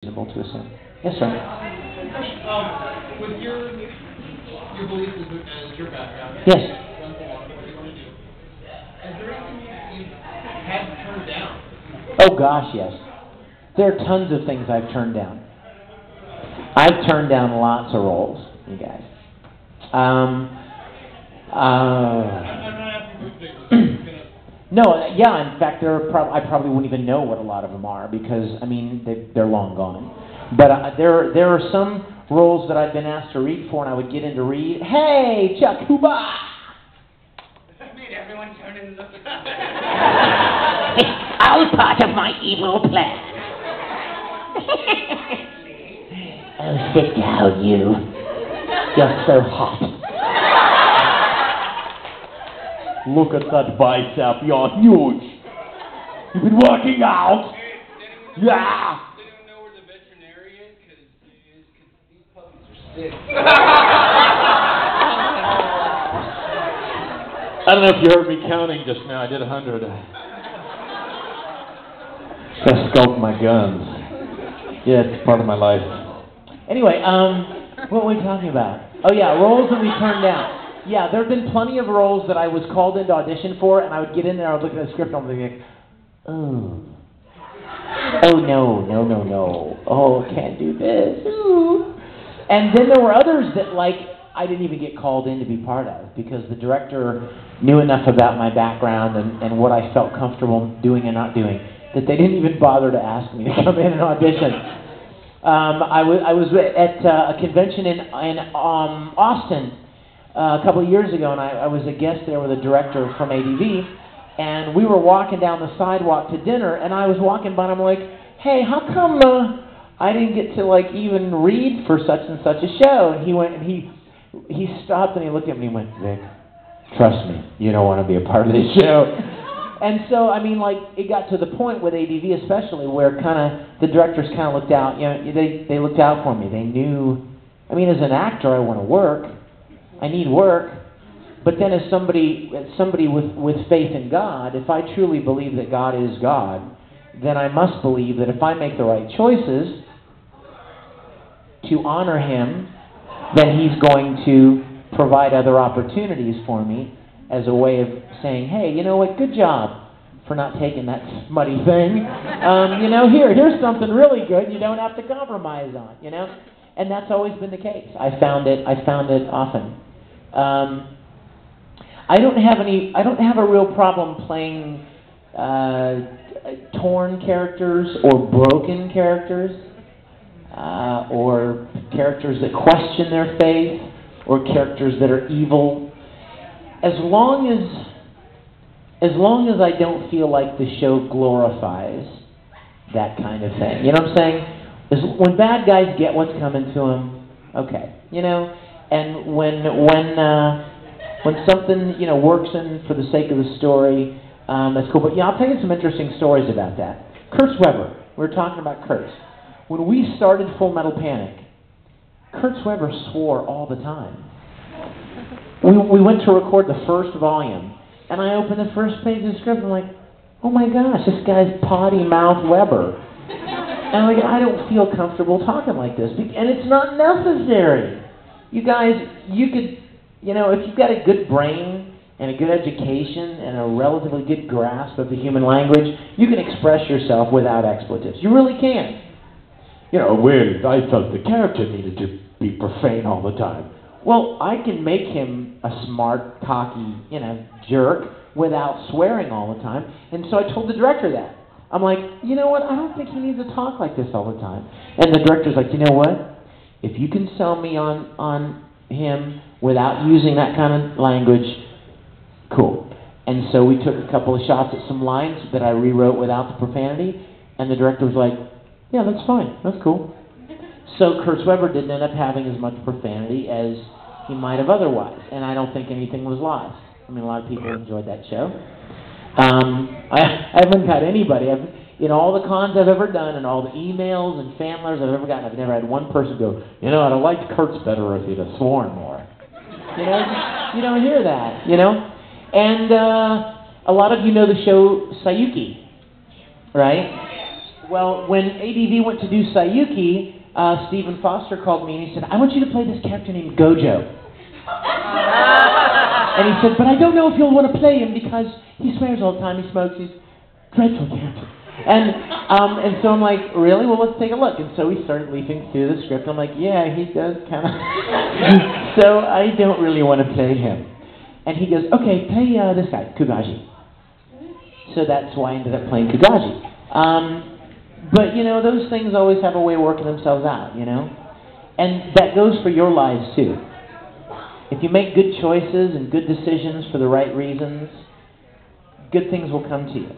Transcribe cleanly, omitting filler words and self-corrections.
reasonable to assume. Yes, sir. With your beliefs and your background, Yes. what you want to do, is there anything you had to turn down? Oh gosh, yes. There are tons of things I've turned down. I've turned down lots of roles, you guys. I'm not asking for particulars. No, yeah. In fact, I probably wouldn't even know what a lot of them are because they're long gone. But there are some roles that I've been asked to read for, and I would get in to read. Hey, Chuck Huba! That made everyone turn in the. It's all part of my evil plan. Oh, sit down, you. You're so hot. Look at that bicep, you're huge. You've been working out. Yeah. They don't know where the veterinarian because these puppies are sick. I don't know if you heard me counting just now. I did 100. Just sculpt my guns. Yeah, it's part of my life. Anyway, what were we talking about? Oh yeah, roles that we turned down. Yeah, there have been plenty of roles that I was called in to audition for, and I would get in there, I would look at the script, and I would be like, oh no, oh, can't do this, ooh. And then there were others that, I didn't even get called in to be part of, because the director knew enough about my background and what I felt comfortable doing and not doing, that they didn't even bother to ask me to come in and audition. I was at a convention in Austin a couple of years ago, and I was a guest there with a director from ADV, and we were walking down the sidewalk to dinner, and I was walking by, and I'm like, hey, how come I didn't get to even read for such and such a show? And he went, and he stopped, and he looked at me and went, Vic, trust me, you don't want to be a part of this show. And so, it got to the point with ADV especially, where the directors looked out, they looked out for me. They knew, as an actor, I want to work. I need work, but then as somebody with faith in God, if I truly believe that God is God, then I must believe that if I make the right choices to honor Him, then He's going to provide other opportunities for me as a way of saying, hey, you know what, good job for not taking that smutty thing. Here's something really good you don't have to compromise on, And that's always been the case. I found it often. I don't have a real problem playing torn characters or broken characters, or characters that question their faith, or characters that are evil. As long as I don't feel like the show glorifies that kind of thing. You know what I'm saying? When bad guys get what's coming to them, okay, And when something works in for the sake of the story, that's cool. But I'll tell you some interesting stories about that. Kurtz Weber. We were talking about Kurtz. When we started Full Metal Panic, Kurtz Weber swore all the time. We went to record the first volume, and I opened the first page of the script, and I'm like, oh my gosh, this guy's potty mouth Weber. And I don't feel comfortable talking like this, and it's not necessary. You guys, you could, if you've got a good brain and a good education and a relatively good grasp of the human language, you can express yourself without expletives. You really can. I felt the character needed to be profane all the time. Well, I can make him a smart, cocky, jerk without swearing all the time. And so I told the director that. I'm like, you know what? I don't think he needs to talk like this all the time. And the director's like, you know what? If you can sell me on him without using that kind of language, cool. And so we took a couple of shots at some lines that I rewrote without the profanity, and the director was like, yeah, that's fine. That's cool. So Kurtz Weber didn't end up having as much profanity as he might have otherwise, and I don't think anything was lost. A lot of people enjoyed that show. I haven't had anybody. In all the cons I've ever done, and all the emails and fan letters I've ever gotten, I've never had one person go, I'd have liked Kurtz better if he'd have sworn more. You don't hear that, And a lot of you know the show Sayuki, right? Well, when ADV went to do Sayuki, Stephen Foster called me and he said, I want you to play this character named Gojo. And he said, but I don't know if you'll want to play him because he swears all the time, he smokes, he's a dreadful character. And so I'm like, really? Well, let's take a look. And so we started leafing through the script. I'm like, yeah, he does kind of. So I don't really want to play him. And he goes, okay, play this guy, Kugaji. So that's why I ended up playing Kugaji. But, you know, those things always have a way of working themselves out, you know? And that goes for your lives, too. If you make good choices and good decisions for the right reasons, good things will come to you.